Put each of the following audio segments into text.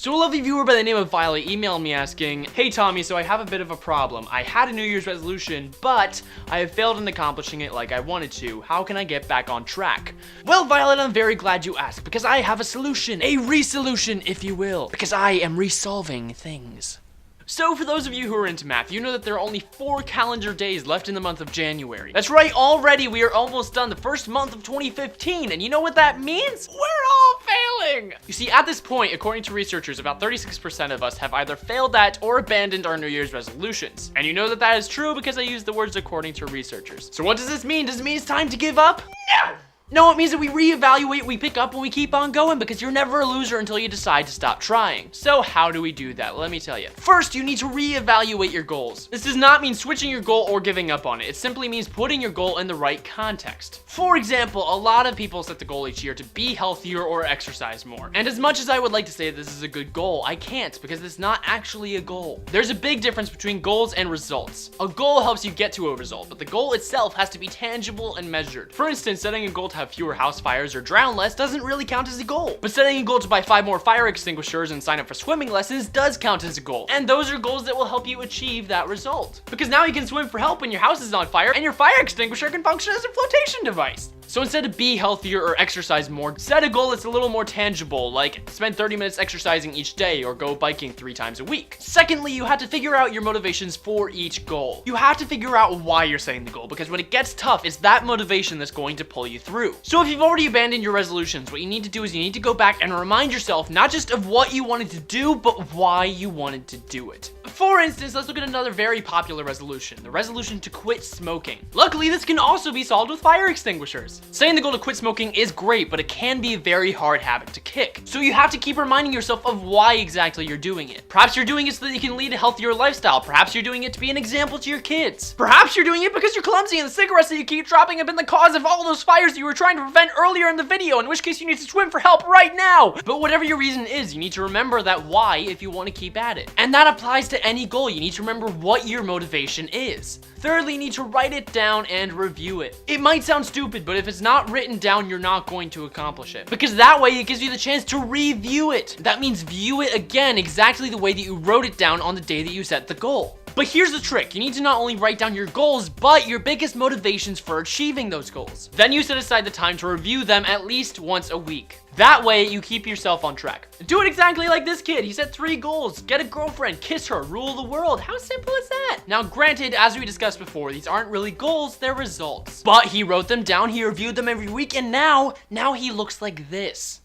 So a lovely viewer by the name of Violet emailed me asking, "Hey Tommy, so I have a bit of a problem. I had a New Year's resolution, but I have failed in accomplishing it like I wanted to. How can I get back on track?" Well, Violet, I'm very glad you asked, because I have a solution. A re-solution, if you will. Because I am resolving things. So for those of you who are into math, you know that there are only 4 calendar days left in the month of January. That's right, already we are almost done, the first month of 2015, and you know what that means? We're all failing! You see, at this point, according to researchers, about 36% of us have either failed at or abandoned our New Year's resolutions. And you know that that is true because I use the words according to researchers. So what does this mean? Does it mean it's time to give up? No! No, it means that we reevaluate, we pick up, and we keep on going, because you're never a loser until you decide to stop trying. So how do we do that? Let me tell you. First, you need to reevaluate your goals. This does not mean switching your goal or giving up on it. It simply means putting your goal in the right context. For example, a lot of people set the goal each year to be healthier or exercise more. And as much as I would like to say this is a good goal, I can't, because it's not actually a goal. There's a big difference between goals and results. A goal helps you get to a result, but the goal itself has to be tangible and measured. For instance, setting a goal to have fewer house fires or drown less doesn't really count as a goal. But setting a goal to buy 5 more fire extinguishers and sign up for swimming lessons does count as a goal. And those are goals that will help you achieve that result. Because now you can swim for help when your house is on fire, and your fire extinguisher can function as a flotation device. So instead of be healthier or exercise more, set a goal that's a little more tangible, like spend 30 minutes exercising each day or go biking 3 times a week. Secondly, you have to figure out your motivations for each goal. You have to figure out why you're setting the goal, because when it gets tough, it's that motivation that's going to pull you through. So if you've already abandoned your resolutions, what you need to do is you need to go back and remind yourself not just of what you wanted to do, but why you wanted to do it. For instance, let's look at another very popular resolution, the resolution to quit smoking. Luckily, this can also be solved with fire extinguishers. Setting the goal to quit smoking is great, but it can be a very hard habit to kick. So you have to keep reminding yourself of why exactly you're doing it. Perhaps you're doing it so that you can lead a healthier lifestyle. Perhaps you're doing it to be an example to your kids. Perhaps you're doing it because you're clumsy and the cigarettes that you keep dropping have been the cause of all those fires you were trying to prevent earlier in the video, in which case you need to swim for help right now. But whatever your reason is, you need to remember that why if you want to keep at it. And that applies to any goal. You need to remember what your motivation is. Thirdly, you need to write it down and review it. It might sound stupid, but if it's not written down, you're not going to accomplish it. Because that way, it gives you the chance to review it. That means view it again exactly the way that you wrote it down on the day that you set the goal. But here's the trick. You need to not only write down your goals, but your biggest motivations for achieving those goals. Then you set aside the time to review them at least once a week. That way, you keep yourself on track. Do it exactly like this kid. He set 3 goals. Get a girlfriend, kiss her, rule the world. How simple is that? Now, granted, as we discussed before, these aren't really goals, they're results. But he wrote them down, he reviewed them every week, and now he looks like this.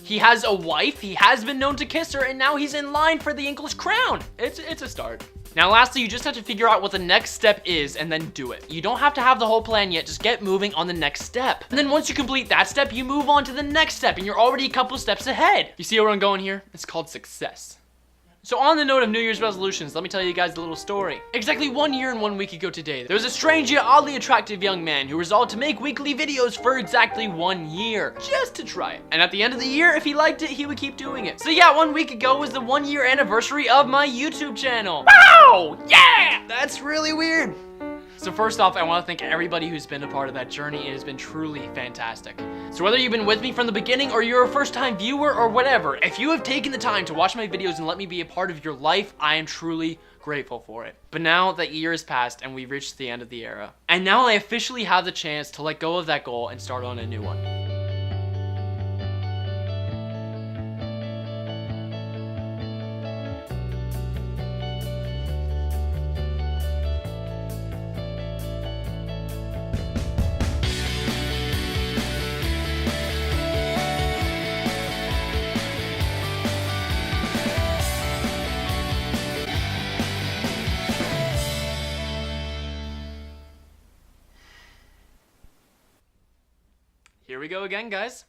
He has a wife, he has been known to kiss her, and now he's in line for the English crown. It's a start. Now lastly, you just have to figure out what the next step is and then do it. You don't have to have the whole plan yet, just get moving on the next step. And then once you complete that step, you move on to the next step and you're already a couple steps ahead. You see where I'm going here? It's called success. So on the note of New Year's resolutions, let me tell you guys a little story. Exactly 1 year and 1 week ago today, there was a strange yet oddly attractive young man who resolved to make weekly videos for exactly 1 year, just to try it. And at the end of the year, if he liked it, he would keep doing it. So yeah, 1 week ago was the 1 year anniversary of my YouTube channel. Wow! Yeah! That's really weird. So first off, I want to thank everybody who's been a part of that journey. It has been truly fantastic. So whether you've been with me from the beginning or you're a first-time viewer or whatever, if you have taken the time to watch my videos and let me be a part of your life, I am truly grateful for it. But now that year has passed and we've reached the end of the era. And now I officially have the chance to let go of that goal and start on a new one. Here we go again, guys.